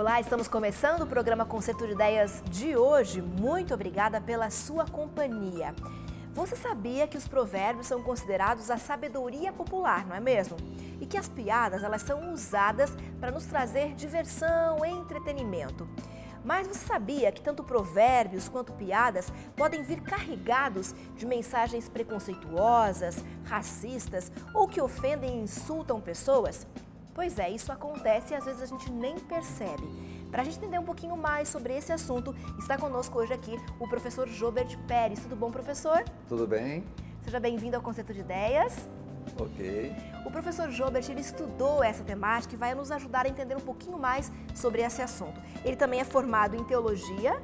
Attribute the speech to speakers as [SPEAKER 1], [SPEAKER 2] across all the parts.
[SPEAKER 1] Olá, estamos começando o programa Concerto de Ideias de hoje. Muito obrigada pela sua companhia. Você sabia que os provérbios são considerados a sabedoria popular, não é mesmo? E que as piadas, elas são usadas para nos trazer diversão e entretenimento. Mas você sabia que tanto provérbios quanto piadas podem vir carregados de mensagens preconceituosas, racistas ou que ofendem e insultam pessoas? Pois é, isso acontece e às vezes a gente nem percebe. Para a gente entender um pouquinho mais sobre esse assunto, está conosco hoje aqui o professor Jobert Pérez. Tudo bom, professor?
[SPEAKER 2] Tudo bem.
[SPEAKER 1] Seja bem-vindo ao Concerto de Ideias.
[SPEAKER 2] Ok.
[SPEAKER 1] O professor Jobert, ele estudou essa temática e vai nos ajudar a entender um pouquinho mais sobre esse assunto. Ele também é formado em teologia,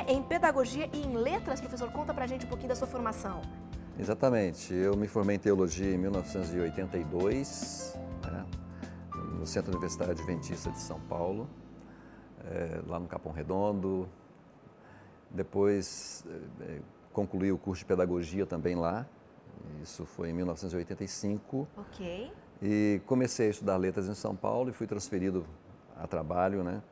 [SPEAKER 1] em pedagogia e em letras. Professor, conta pra gente um pouquinho da sua formação.
[SPEAKER 2] Exatamente. Eu me formei em teologia em 1982, no Centro Universitário Adventista de São Paulo, lá no Capão Redondo. Depois concluí o curso de pedagogia também lá. Isso foi em 1985.
[SPEAKER 1] Ok.
[SPEAKER 2] E comecei a estudar letras em São Paulo e fui transferido a trabalho,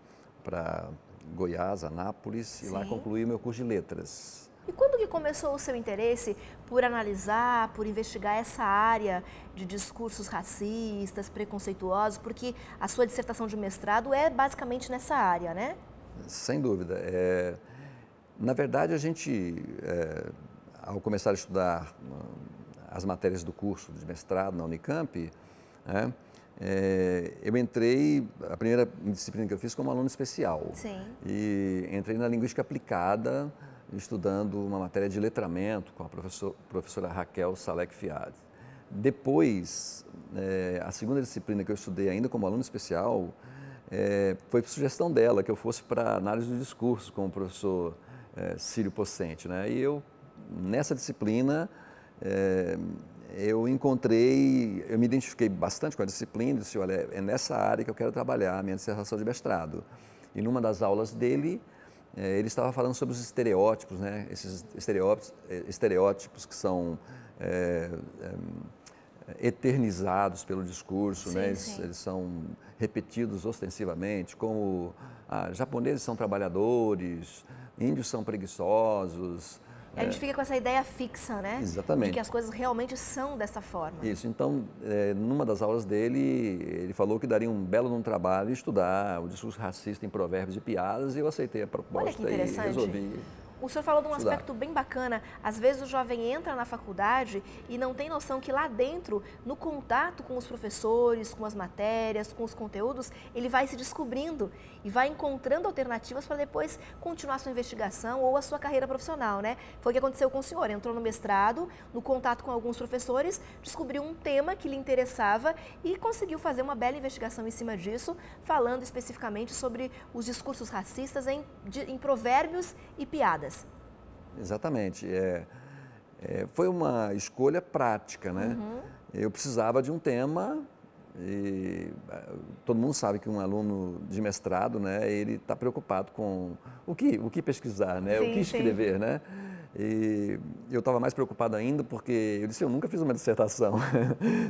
[SPEAKER 2] para Goiás, Anápolis,
[SPEAKER 1] Sim.
[SPEAKER 2] E lá concluí o meu curso de letras.
[SPEAKER 1] E quando que começou o seu interesse por analisar, por investigar essa área de discursos racistas, preconceituosos? Porque a sua dissertação de mestrado é basicamente nessa área, né?
[SPEAKER 2] Sem dúvida. Na verdade, a gente, ao começar a estudar as matérias do curso de mestrado na Unicamp, eu entrei, a primeira disciplina que eu fiz como aluno especial.
[SPEAKER 1] Sim.
[SPEAKER 2] E entrei na linguística aplicada, estudando uma matéria de letramento com a professora Raquel Salek Fiade. Depois, a segunda disciplina que eu estudei ainda como aluno especial foi por sugestão dela, que eu fosse para análise do discurso com o professor Círio Pocente. E eu, nessa disciplina, eu me identifiquei bastante com a disciplina e disse, olha, é nessa área que eu quero trabalhar a minha dissertação de mestrado. E numa das aulas dele, ele estava falando sobre os estereótipos, esses estereótipos que são eternizados pelo discurso,
[SPEAKER 1] Sim,
[SPEAKER 2] eles são repetidos ostensivamente, como japoneses são trabalhadores, índios são preguiçosos.
[SPEAKER 1] A gente fica com essa ideia fixa, né?
[SPEAKER 2] Exatamente.
[SPEAKER 1] De que as coisas realmente são dessa forma.
[SPEAKER 2] Isso, então, numa das aulas dele, ele falou que daria um belo trabalho estudar o discurso racista em provérbios e piadas, e eu aceitei a proposta.
[SPEAKER 1] Olha que interessante.
[SPEAKER 2] E resolvi.
[SPEAKER 1] O senhor falou de um
[SPEAKER 2] estudar.
[SPEAKER 1] aspecto bem bacana. Às vezes o jovem entra na faculdade e não tem noção que lá dentro, no contato com os professores, com as matérias, com os conteúdos, ele vai se descobrindo e vai encontrando alternativas para depois continuar sua investigação ou a sua carreira profissional, Foi o que aconteceu com o senhor. Entrou no mestrado, no contato com alguns professores, descobriu um tema que lhe interessava e conseguiu fazer uma bela investigação em cima disso, falando especificamente sobre os discursos racistas em provérbios e piadas.
[SPEAKER 2] Exatamente. Foi uma escolha prática,
[SPEAKER 1] Uhum.
[SPEAKER 2] Eu precisava de um tema e todo mundo sabe que um aluno de mestrado, ele está preocupado com o que pesquisar,
[SPEAKER 1] Sim,
[SPEAKER 2] o que escrever,
[SPEAKER 1] sim.
[SPEAKER 2] E eu estava mais preocupado ainda porque eu disse, eu nunca fiz uma dissertação,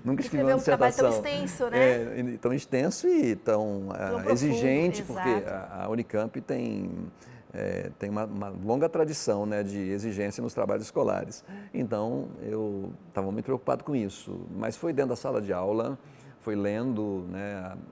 [SPEAKER 2] nunca escrevi uma
[SPEAKER 1] Um trabalho tão
[SPEAKER 2] dissertação.
[SPEAKER 1] extenso,
[SPEAKER 2] Tão extenso e tão
[SPEAKER 1] profundo,
[SPEAKER 2] exigente,
[SPEAKER 1] exato.
[SPEAKER 2] porque a Unicamp tem uma longa tradição de exigência nos trabalhos escolares. Então, eu estava muito preocupado com isso. Mas foi dentro da sala de aula, foi lendo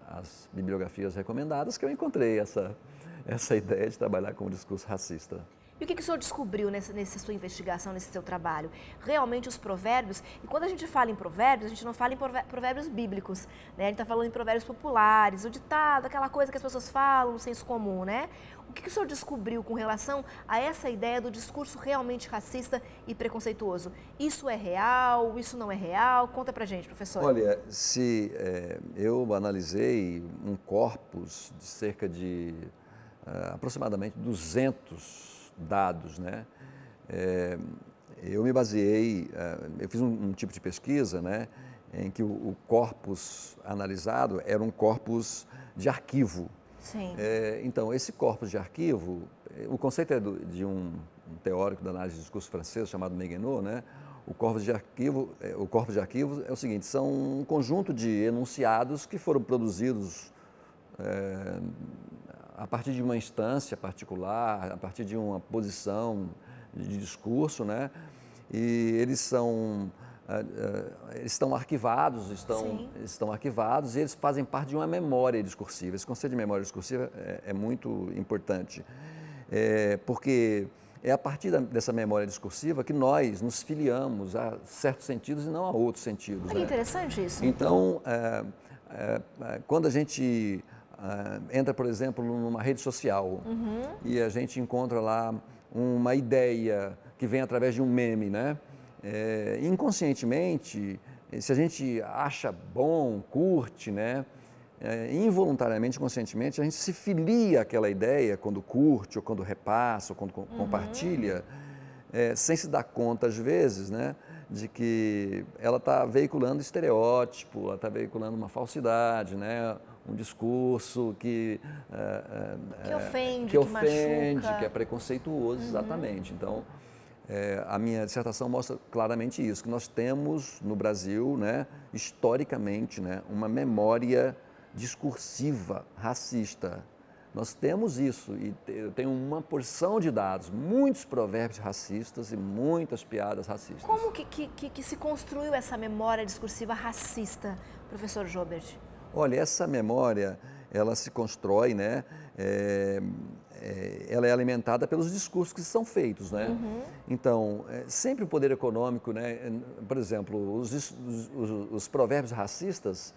[SPEAKER 2] as bibliografias recomendadas que eu encontrei essa ideia de trabalhar com o discurso racista.
[SPEAKER 1] E o que o senhor descobriu nessa sua investigação, nesse seu trabalho? Realmente os provérbios, e quando a gente fala em provérbios, a gente não fala em provérbios bíblicos, A gente está falando em provérbios populares, o ditado, aquela coisa que as pessoas falam, no senso comum, O que o senhor descobriu com relação a essa ideia do discurso realmente racista e preconceituoso? Isso é real? Isso não é real? Conta pra gente, professor.
[SPEAKER 2] Olha, se eu analisei um corpus de cerca de aproximadamente 200 dados, eu me baseei, eu fiz um tipo de pesquisa, em que o corpus analisado era um corpus de arquivo.
[SPEAKER 1] Sim.
[SPEAKER 2] Então, esse corpus de arquivo, o conceito é de um teórico da análise de discurso francês chamado Meguenot, O corpus de arquivo é o seguinte, são um conjunto de enunciados que foram produzidos a partir de uma instância particular, a partir de uma posição de discurso, né? E eles estão arquivados, estão arquivados e eles fazem parte de uma memória discursiva. Esse conceito de memória discursiva é muito importante, porque é a partir dessa memória discursiva que nós nos filiamos a certos sentidos e não a outros sentidos.
[SPEAKER 1] É interessante isso.
[SPEAKER 2] Então, quando a gente entra, por exemplo, numa rede social e a gente encontra lá uma ideia que vem através de um meme, né? Inconscientemente, se a gente acha bom, curte, né? Involuntariamente, conscientemente, a gente se filia àquela ideia quando curte, ou quando repassa, ou quando compartilha, sem se dar conta, às vezes, né, de que ela está veiculando estereótipo, ela está veiculando uma falsidade, né, um discurso que
[SPEAKER 1] ofende, machuca.
[SPEAKER 2] Que é preconceituoso, exatamente. Então, a minha dissertação mostra claramente isso, que nós temos no Brasil, né, historicamente, né, uma memória discursiva racista. Nós temos isso e eu tenho uma porção de dados, muitos provérbios racistas e muitas piadas racistas.
[SPEAKER 1] Como que se construiu essa memória discursiva racista, professor Joubert?
[SPEAKER 2] Olha, essa memória, ela se constrói, né? Ela é alimentada pelos discursos que são feitos, né? Então, sempre o poder econômico, né? Por exemplo, os provérbios racistas,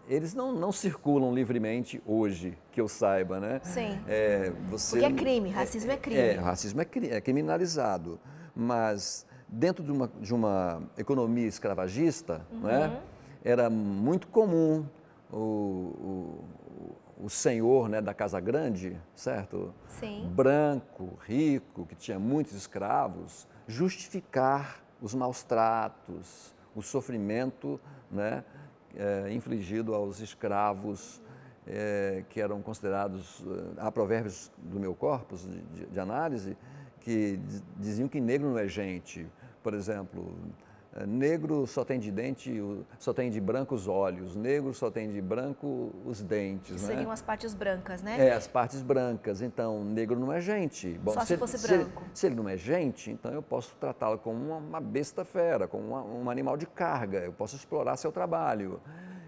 [SPEAKER 2] eles não circulam livremente hoje, que eu saiba, né?
[SPEAKER 1] Sim. Porque é crime, racismo é crime.
[SPEAKER 2] Racismo é criminalizado, mas dentro de uma economia escravagista, né, era muito comum o senhor, né, da Casa Grande, certo?
[SPEAKER 1] Sim.
[SPEAKER 2] Branco, rico, que tinha muitos escravos, justificar os maus tratos, o sofrimento, né, infligido aos escravos que eram considerados, há provérbios do meu corpus de análise que diziam que negro não é gente. Por exemplo, negro só tem de dente, só tem de branco os olhos, negro só tem de branco os dentes. Que
[SPEAKER 1] seriam as partes brancas, né?
[SPEAKER 2] As partes brancas. Então, negro não é gente. Bom,
[SPEAKER 1] só se fosse branco.
[SPEAKER 2] Se ele não é gente, então eu posso tratá-lo como uma besta fera, como um animal de carga, eu posso explorar seu trabalho.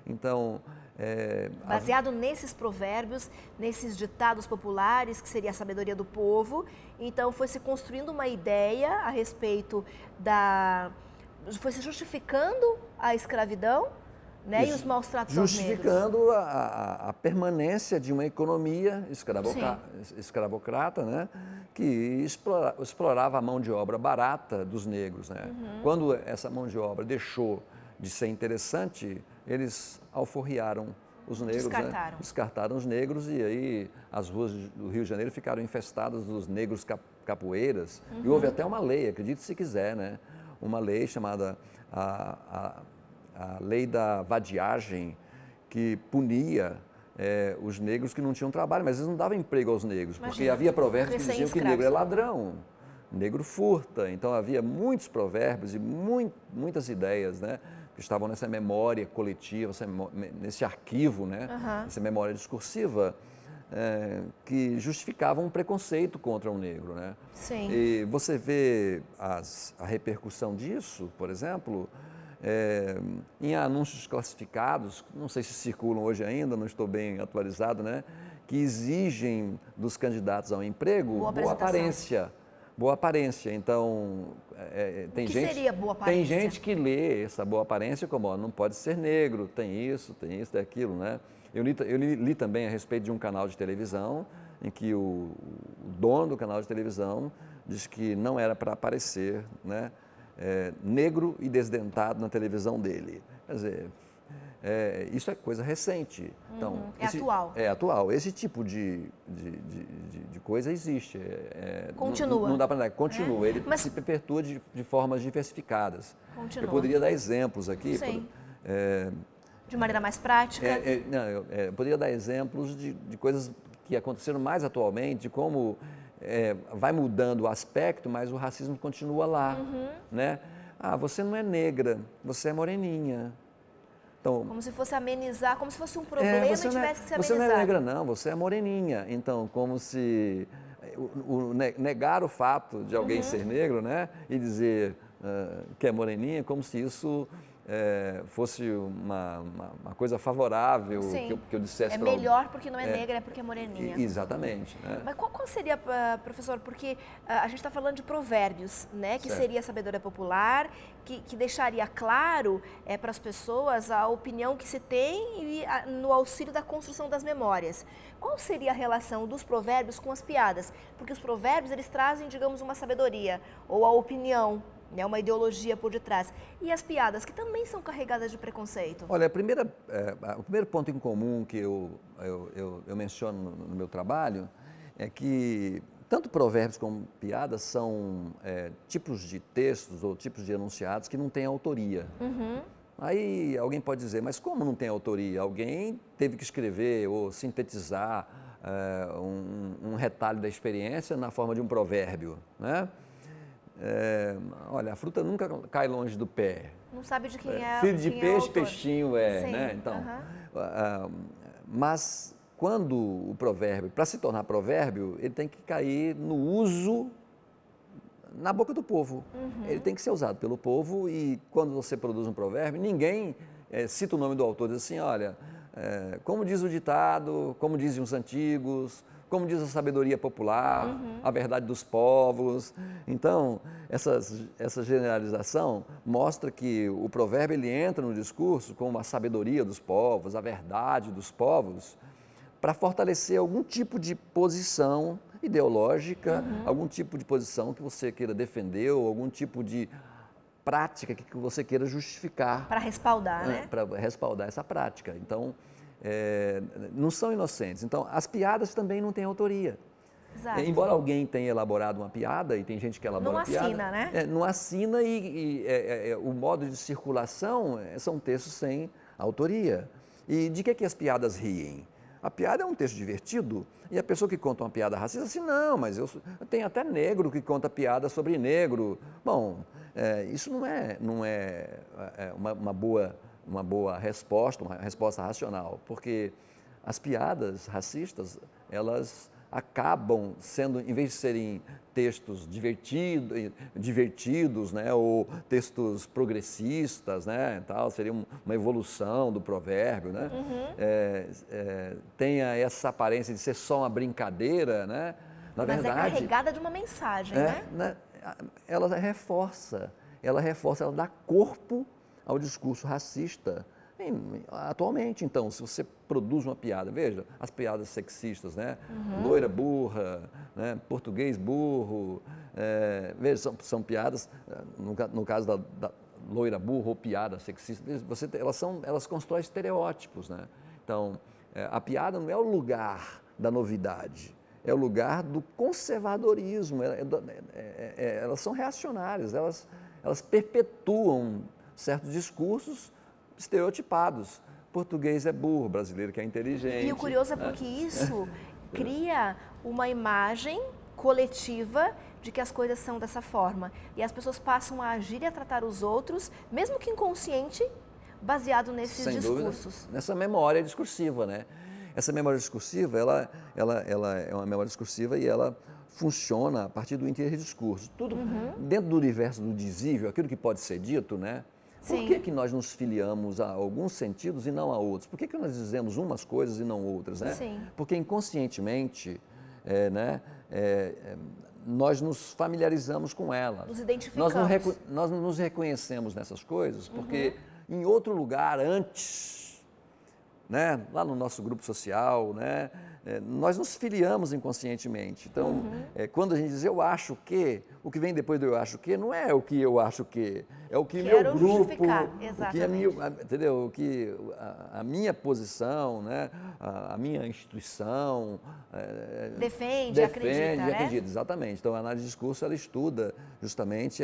[SPEAKER 2] Então...
[SPEAKER 1] baseado nesses provérbios, nesses ditados populares, que seria a sabedoria do povo, então foi se construindo uma ideia a respeito foi se justificando a escravidão, né, e os maus tratos aos negros.
[SPEAKER 2] Justificando a permanência de uma economia escravocrata, né, que explorava a mão de obra barata dos negros. Né? Quando essa mão de obra deixou de ser interessante, eles alforriaram os negros, descartaram os negros, e aí as ruas do Rio de Janeiro ficaram infestadas dos negros capoeiras. E houve até uma lei, acredite se quiser, né? Uma lei chamada a Lei da Vadiagem, que punia os negros que não tinham trabalho, mas eles não davam emprego aos negros, porque havia provérbios que diziam que negro é ladrão, negro furta. Então havia muitos provérbios e muitas ideias, né, que estavam nessa memória coletiva, nesse arquivo, né, essa memória discursiva, que justificavam um preconceito contra o negro, né?
[SPEAKER 1] Sim.
[SPEAKER 2] E você vê a repercussão disso, por exemplo, em anúncios classificados, não sei se circulam hoje ainda, não estou bem atualizado, né, que exigem dos candidatos ao emprego boa aparência. Boa aparência. Então, tem gente que lê essa boa aparência como, ó, não pode ser negro, tem isso, tem aquilo, né? Eu li também a respeito de um canal de televisão em que o dono do canal de televisão diz que não era para aparecer, né, negro e desdentado na televisão dele. Quer dizer, isso é coisa recente. Então,
[SPEAKER 1] atual.
[SPEAKER 2] É atual. Esse tipo de coisa existe.
[SPEAKER 1] Continua.
[SPEAKER 2] Não dá para negar. Continua. Ele se perpetua de formas diversificadas.
[SPEAKER 1] Continua.
[SPEAKER 2] Eu poderia dar exemplos aqui.
[SPEAKER 1] Sim. De maneira mais prática?
[SPEAKER 2] Eu poderia dar exemplos de coisas que aconteceram mais atualmente, de como vai mudando o aspecto, mas o racismo continua lá. Né? Ah, você não é negra, você é moreninha. Então,
[SPEAKER 1] como se fosse amenizar, como se fosse um problema e tivesse que ser amenizado.
[SPEAKER 2] Você não é negra, não, você é moreninha. Então, como se negar o fato de alguém ser negro, né, e dizer que é moreninha, como se isso fosse uma coisa favorável, que eu dissesse
[SPEAKER 1] para melhor porque não é negra, é porque é moreninha.
[SPEAKER 2] Exatamente. Né?
[SPEAKER 1] Mas qual seria, professor, porque a gente está falando de provérbios, né, que
[SPEAKER 2] Certo.
[SPEAKER 1] seria a sabedoria popular, que deixaria claro para as pessoas a opinião que se tem e no auxílio da construção das memórias. Qual seria a relação dos provérbios com as piadas? Porque os provérbios, eles trazem, digamos, uma sabedoria ou a opinião, né, uma ideologia por detrás. E as piadas, que também são carregadas de preconceito?
[SPEAKER 2] Olha, o primeiro ponto em comum que eu menciono no meu trabalho é que tanto provérbios como piadas são tipos de textos ou tipos de enunciados que não têm autoria. Aí alguém pode dizer, mas como não tem autoria? Alguém teve que escrever ou sintetizar um retalho da experiência na forma de um provérbio, né? Olha, a fruta nunca cai longe do pé.
[SPEAKER 1] Não sabe de quem é.
[SPEAKER 2] Filho de peixe,
[SPEAKER 1] é
[SPEAKER 2] peixinho né? Então, mas quando o provérbio, para se tornar provérbio, ele tem que cair no uso na boca do povo. Ele tem que ser usado pelo povo e quando você produz um provérbio, ninguém cita o nome do autor, diz assim, olha, como diz o ditado, como dizem os antigos, como diz a sabedoria popular, a verdade dos povos. Então, essa generalização mostra que o provérbio ele entra no discurso como a sabedoria dos povos, a verdade dos povos, para fortalecer algum tipo de posição ideológica, algum tipo de posição que você queira defender ou algum tipo de prática que você queira justificar.
[SPEAKER 1] Para respaldar, né?
[SPEAKER 2] Para respaldar essa prática. Então, não são inocentes. Então, as piadas também não têm autoria.
[SPEAKER 1] Exato.
[SPEAKER 2] Embora alguém tenha elaborado uma piada, e tem gente que elabora piada...
[SPEAKER 1] Não assina, né?
[SPEAKER 2] Não assina e o modo de circulação são textos sem autoria. E de que as piadas riem? A piada é um texto divertido e a pessoa que conta uma piada racista assim, não, mas eu tenho até negro que conta piada sobre negro. Bom, isso não é uma boa resposta, uma resposta racional, porque as piadas racistas, elas acabam sendo, em vez de serem textos divertidos, né, ou textos progressistas, né, tal, seria uma evolução do provérbio, né, tenha essa aparência de ser só uma brincadeira, né, na verdade...
[SPEAKER 1] Mas é carregada de uma mensagem, né?
[SPEAKER 2] Ela reforça, ela dá corpo ao discurso racista. Atualmente, então, se você produz uma piada, veja, as piadas sexistas, né? Loira burra, né? Português burro, veja, são piadas, no caso da loira burra ou piada sexista, elas constroem estereótipos, né? Então, a piada não é o lugar da novidade, é o lugar do conservadorismo, elas são reacionárias, elas perpetuam certos discursos estereotipados. Português é burro, brasileiro que é inteligente.
[SPEAKER 1] E o curioso é porque isso cria uma imagem coletiva de que as coisas são dessa forma. E as pessoas passam a agir e a tratar os outros, mesmo que inconsciente, baseado nesses discursos.
[SPEAKER 2] Dúvida, nessa memória discursiva, né? Essa memória discursiva, ela é uma memória discursiva e ela funciona a partir do interdiscurso. Tudo dentro do universo do dizível, aquilo que pode ser dito, né? Por que nós nos filiamos a alguns sentidos e não a outros? Por que nós dizemos umas coisas e não outras, né?
[SPEAKER 1] Sim.
[SPEAKER 2] Porque inconscientemente, nós nos familiarizamos com elas.
[SPEAKER 1] Nos identificamos.
[SPEAKER 2] Nós nos reconhecemos nessas coisas porque em outro lugar antes, né, lá no nosso grupo social, né, nós nos filiamos inconscientemente. Então, quando a gente diz eu acho que, o que vem depois do eu acho que não é o que eu acho que, é o que meu grupo, o que é meu, entendeu? O que a minha posição, né, a minha instituição
[SPEAKER 1] defende, acredita, né?
[SPEAKER 2] acredita, exatamente. Então, a análise de discurso ela estuda justamente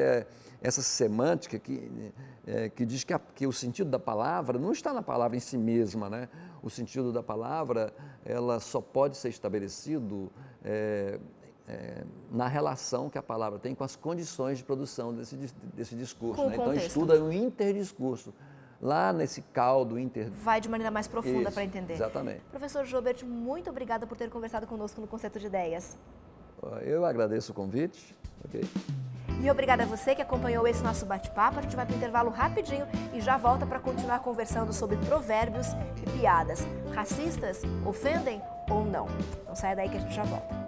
[SPEAKER 2] essa semântica que diz que o sentido da palavra não está na palavra em si mesma, né? O sentido da palavra ela só pode ser estabelecido na relação que a palavra tem com as condições de produção desse discurso. Né? Então, estuda o interdiscurso. lá nesse caldo inter...
[SPEAKER 1] Vai de maneira mais profunda para entender.
[SPEAKER 2] Exatamente.
[SPEAKER 1] Professor Joubert, muito obrigada por ter conversado conosco no Concerto de Ideias.
[SPEAKER 2] Eu agradeço o convite. Okay.
[SPEAKER 1] E obrigada a você que acompanhou esse nosso bate-papo. A gente vai para o intervalo rapidinho e já volta para continuar conversando sobre provérbios e piadas. Racistas ofendem ou não? Não saia daí que a gente já volta.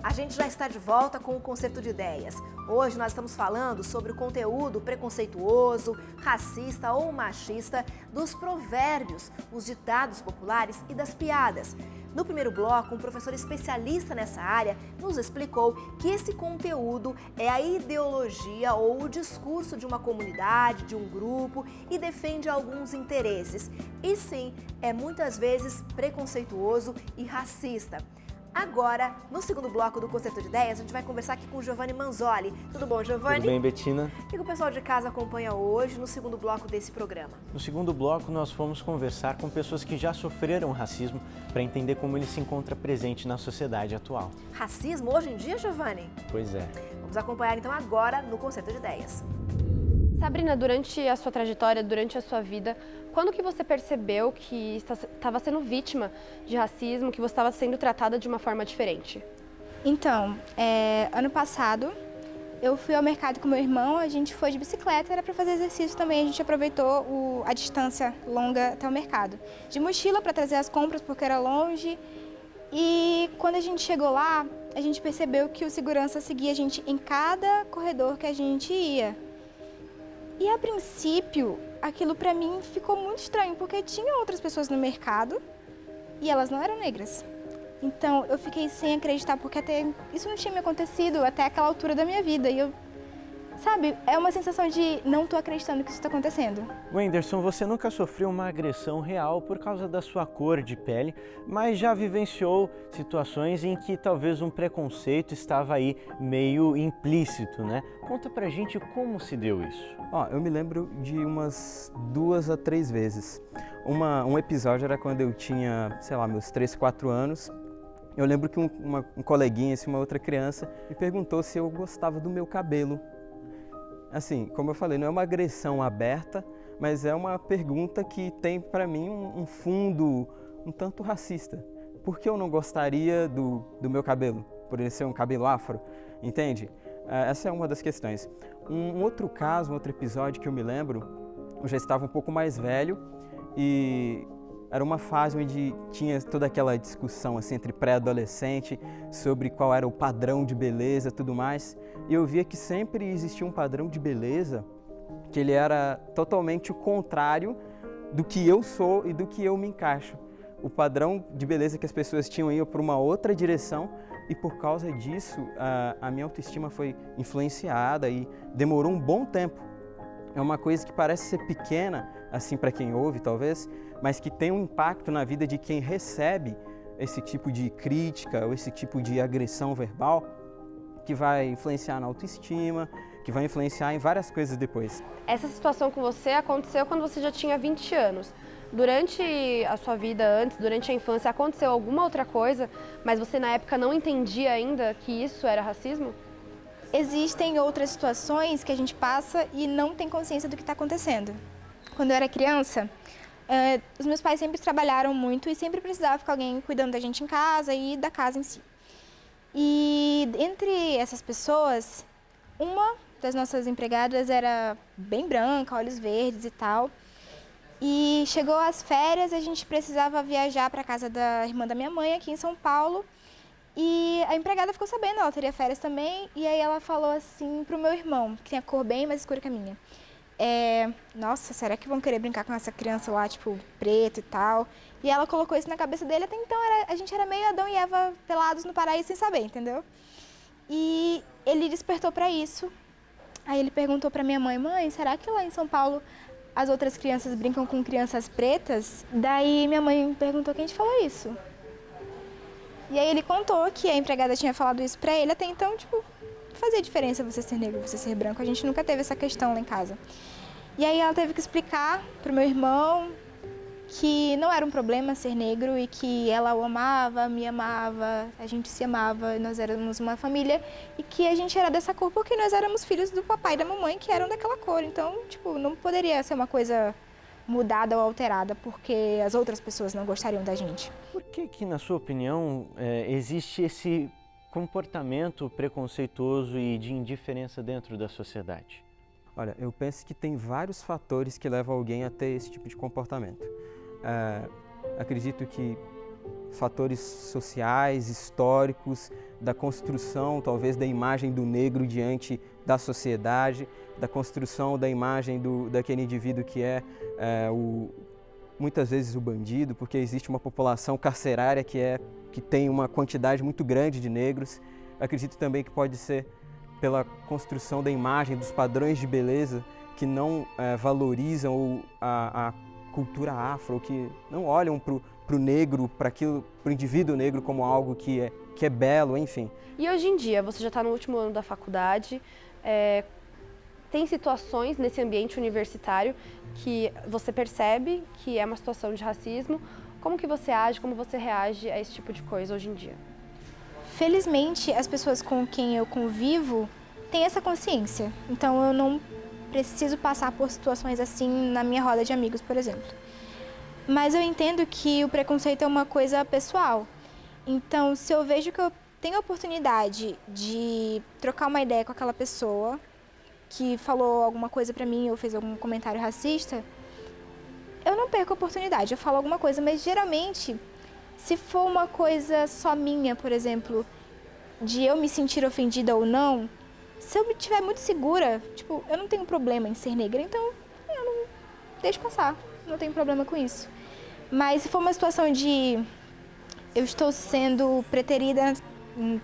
[SPEAKER 1] A gente já está de volta com o Concerto de Ideias. Hoje nós estamos falando sobre o conteúdo preconceituoso, racista ou machista dos provérbios, os ditados populares e das piadas. No primeiro bloco, um professor especialista nessa área nos explicou que esse conteúdo é a ideologia ou o discurso de uma comunidade, de um grupo e defende alguns interesses. E sim, é muitas vezes preconceituoso e racista. Agora, no segundo bloco do Concerto de Ideias, a gente vai conversar aqui com o Giovanni Manzoli. Tudo bom, Giovanni?
[SPEAKER 3] Tudo bem, Betina?
[SPEAKER 1] O que o pessoal de casa acompanha hoje no segundo bloco desse programa?
[SPEAKER 3] No segundo bloco, nós vamos conversar com pessoas que já sofreram racismo para entender como ele se encontra presente na sociedade atual.
[SPEAKER 1] Racismo hoje em dia, Giovanni?
[SPEAKER 3] Pois é.
[SPEAKER 1] Vamos acompanhar então agora no Concerto de Ideias.
[SPEAKER 4] Sabrina, durante a sua trajetória, durante a sua vida, quando que você percebeu que estava sendo vítima de racismo, que você estava sendo tratada de uma forma diferente?
[SPEAKER 5] Então, ano passado, eu fui ao mercado com meu irmão, a gente foi de bicicleta, era para fazer exercício também, a gente aproveitou a distância longa até o mercado. De mochila para trazer as compras, porque era longe, e quando a gente chegou lá, a gente percebeu que o segurança seguia a gente em cada corredor que a gente ia. E a princípio, aquilo pra mim ficou muito estranho, porque tinha outras pessoas no mercado e elas não eram negras. Então eu fiquei sem acreditar, porque até isso não tinha me acontecido até aquela altura da minha vida. E eu, sabe, é uma sensação de não tô acreditando que isso está acontecendo.
[SPEAKER 3] Wenderson, você nunca sofreu uma agressão real por causa da sua cor de pele, mas já vivenciou situações em que talvez um preconceito estava aí meio implícito, né? Conta pra gente como se deu isso.
[SPEAKER 6] Eu me lembro de umas 2 a 3 vezes. Um episódio era quando eu tinha, sei lá, meus 3, 4 anos. Eu lembro que um coleguinha, uma outra criança, me perguntou se eu gostava do meu cabelo. Assim, como eu falei, não é uma agressão aberta, mas é uma pergunta que tem para mim um fundo um tanto racista. Por que eu não gostaria do meu cabelo? Por ele ser um cabelo afro, entende? Essa é uma das questões. Um outro caso, um outro episódio que eu me lembro, eu já estava um pouco mais velho e era uma fase onde tinha toda aquela discussão assim, entre pré-adolescente sobre qual era o padrão de beleza e tudo mais. E eu via que sempre existia um padrão de beleza que ele era totalmente o contrário do que eu sou e do que eu me encaixo. O padrão de beleza que as pessoas tinham ia para uma outra direção e por causa disso a minha autoestima foi influenciada e demorou um bom tempo. É uma coisa que parece ser pequena, assim para quem ouve talvez, mas que tem um impacto na vida de quem recebe esse tipo de crítica ou esse tipo de agressão verbal, que vai influenciar na autoestima, que vai influenciar em várias coisas depois.
[SPEAKER 4] Essa situação com você aconteceu quando você já tinha 20 anos. Durante a sua vida antes, durante a infância, aconteceu alguma outra coisa, mas você na época não entendia ainda que isso era racismo?
[SPEAKER 5] Existem outras situações que a gente passa e não tem consciência do que está acontecendo. Quando eu era criança, os meus pais sempre trabalharam muito e sempre precisava ficar alguém cuidando da gente em casa e da casa em si. E entre essas pessoas, uma das nossas empregadas era bem branca, olhos verdes e tal. E chegou as férias, a gente precisava viajar para a casa da irmã da minha mãe aqui em São Paulo. E a empregada ficou sabendo, ela teria férias também, e aí ela falou assim pro meu irmão, que tem a cor bem mais escura que a minha. Nossa, será que vão querer brincar com essa criança lá, tipo, preto e tal? E ela colocou isso na cabeça dele, até então a gente era meio Adão e Eva pelados no paraíso sem saber, entendeu? E ele despertou pra isso. Aí ele perguntou pra minha mãe, mãe, será que lá em São Paulo as outras crianças brincam com crianças pretas? Daí minha mãe perguntou, quem te falou isso? E aí ele contou que a empregada tinha falado isso pra ele, até então, tipo, fazia diferença você ser negro, você ser branco, a gente nunca teve essa questão lá em casa. E aí ela teve que explicar para o meu irmão que não era um problema ser negro e que ela o amava, me amava, a gente se amava, nós éramos uma família e que a gente era dessa cor porque nós éramos filhos do papai e da mamãe que eram daquela cor. Então, tipo, não poderia ser uma coisa mudada ou alterada porque as outras pessoas não gostariam da gente.
[SPEAKER 3] Por que, na sua opinião, existe esse comportamento preconceituoso e de indiferença dentro da sociedade?
[SPEAKER 6] Olha, eu penso que tem vários fatores que levam alguém a ter esse tipo de comportamento. Acredito que fatores sociais, históricos, da construção talvez da imagem do negro diante da sociedade, da construção da imagem daquele indivíduo que muitas vezes o bandido, porque existe uma população carcerária que tem uma quantidade muito grande de negros. Acredito também que pode ser pela construção da imagem, dos padrões de beleza que não valorizam a cultura afro, que não olham para o negro, para o indivíduo negro como algo que é belo, enfim.
[SPEAKER 4] E hoje em dia, você já está no último ano da faculdade, tem situações nesse ambiente universitário que você percebe que é uma situação de racismo. Como que você age, como você reage a esse tipo de coisa hoje em dia?
[SPEAKER 5] Felizmente, as pessoas com quem eu convivo têm essa consciência. Então, eu não preciso passar por situações assim na minha roda de amigos, por exemplo. Mas eu entendo que o preconceito é uma coisa pessoal. Então, se eu vejo que eu tenho a oportunidade de trocar uma ideia com aquela pessoa que falou alguma coisa pra mim ou fez algum comentário racista, eu não perco a oportunidade, eu falo alguma coisa, mas geralmente, se for uma coisa só minha, por exemplo, de eu me sentir ofendida ou não, se eu estiver muito segura, tipo, eu não tenho problema em ser negra, então eu não deixo passar, não tenho problema com isso. Mas se for uma situação de eu estou sendo preterida,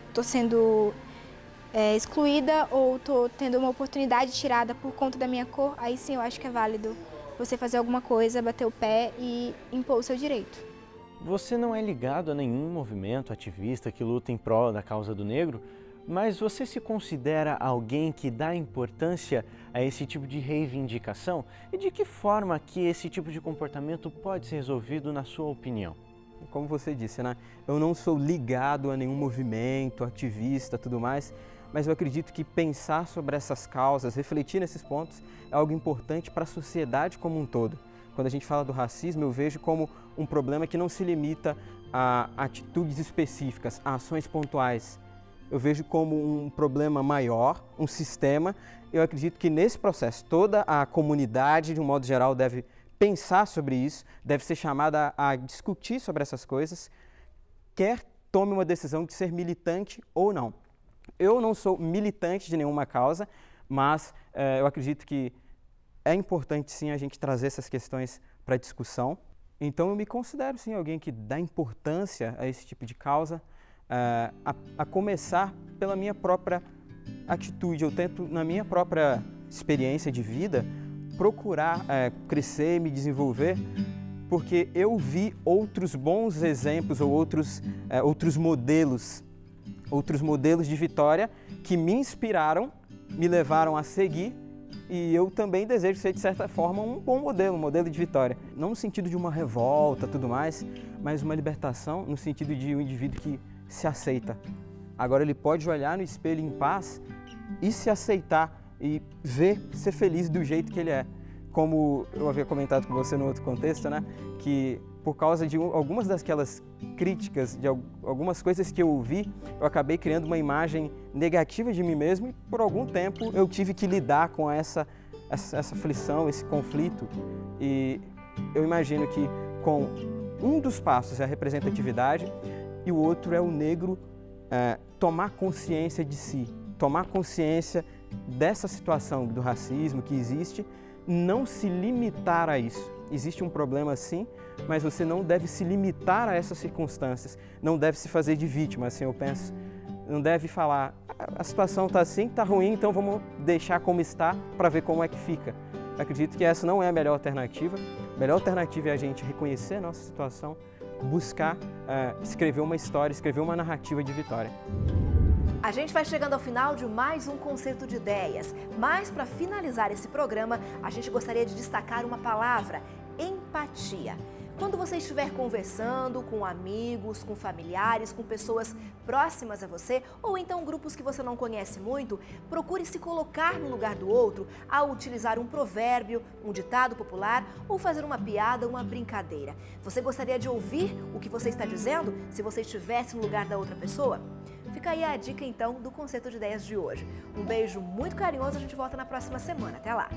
[SPEAKER 5] estou sendo excluída ou estou tendo uma oportunidade tirada por conta da minha cor, aí sim eu acho que é válido você fazer alguma coisa, bater o pé e impor o seu direito.
[SPEAKER 3] Você não é ligado a nenhum movimento ativista que luta em prol da causa do negro, mas você se considera alguém que dá importância a esse tipo de reivindicação? E de que forma que esse tipo de comportamento pode ser resolvido, na sua opinião?
[SPEAKER 6] Como você disse, né? Eu não sou ligado a nenhum movimento ativista, tudo mais, mas eu acredito que pensar sobre essas causas, refletir nesses pontos, é algo importante para a sociedade como um todo. Quando a gente fala do racismo, eu vejo como um problema que não se limita a atitudes específicas, a ações pontuais. Eu vejo como um problema maior, um sistema. Eu acredito que nesse processo toda a comunidade, de um modo geral, deve pensar sobre isso, deve ser chamada a discutir sobre essas coisas, quer tome uma decisão de ser militante ou não. Eu não sou militante de nenhuma causa, mas eu acredito que é importante sim a gente trazer essas questões para discussão. Então eu me considero sim alguém que dá importância a esse tipo de causa, a começar pela minha própria atitude. Eu tento, na minha própria experiência de vida, procurar crescer, me desenvolver, porque eu vi outros bons exemplos ou outros modelos de vitória que me inspiraram, me levaram a seguir, e eu também desejo ser, de certa forma, um bom modelo, um modelo de vitória. Não no sentido de uma revolta, tudo mais, mas uma libertação no sentido de um indivíduo que se aceita. Agora ele pode olhar no espelho em paz e se aceitar e ser feliz do jeito que ele é. Como eu havia comentado com você no outro contexto, né? Que por causa de algumas daquelas críticas, de algumas coisas que eu ouvi, eu acabei criando uma imagem negativa de mim mesmo e por algum tempo eu tive que lidar com essa aflição, esse conflito. E eu imagino que com um dos passos é a representatividade e o outro é o negro tomar consciência de si, tomar consciência dessa situação do racismo que existe, não se limitar a isso. Existe um problema sim, mas você não deve se limitar a essas circunstâncias, não deve se fazer de vítima, assim eu penso. Não deve falar, a situação está assim, está ruim, então vamos deixar como está para ver como é que fica. Eu acredito que essa não é a melhor alternativa. A melhor alternativa é a gente reconhecer a nossa situação, buscar escrever uma história, escrever uma narrativa de vitória.
[SPEAKER 1] A gente vai chegando ao final de mais um Concerto de Ideias, mas para finalizar esse programa, a gente gostaria de destacar uma palavra: empatia. Quando você estiver conversando com amigos, com familiares, com pessoas próximas a você, ou então grupos que você não conhece muito, procure se colocar no lugar do outro ao utilizar um provérbio, um ditado popular ou fazer uma piada, uma brincadeira. Você gostaria de ouvir o que você está dizendo se você estivesse no lugar da outra pessoa? Fica aí a dica então do Concerto de Ideias de hoje. Um beijo muito carinhoso, a gente volta na próxima semana. Até lá!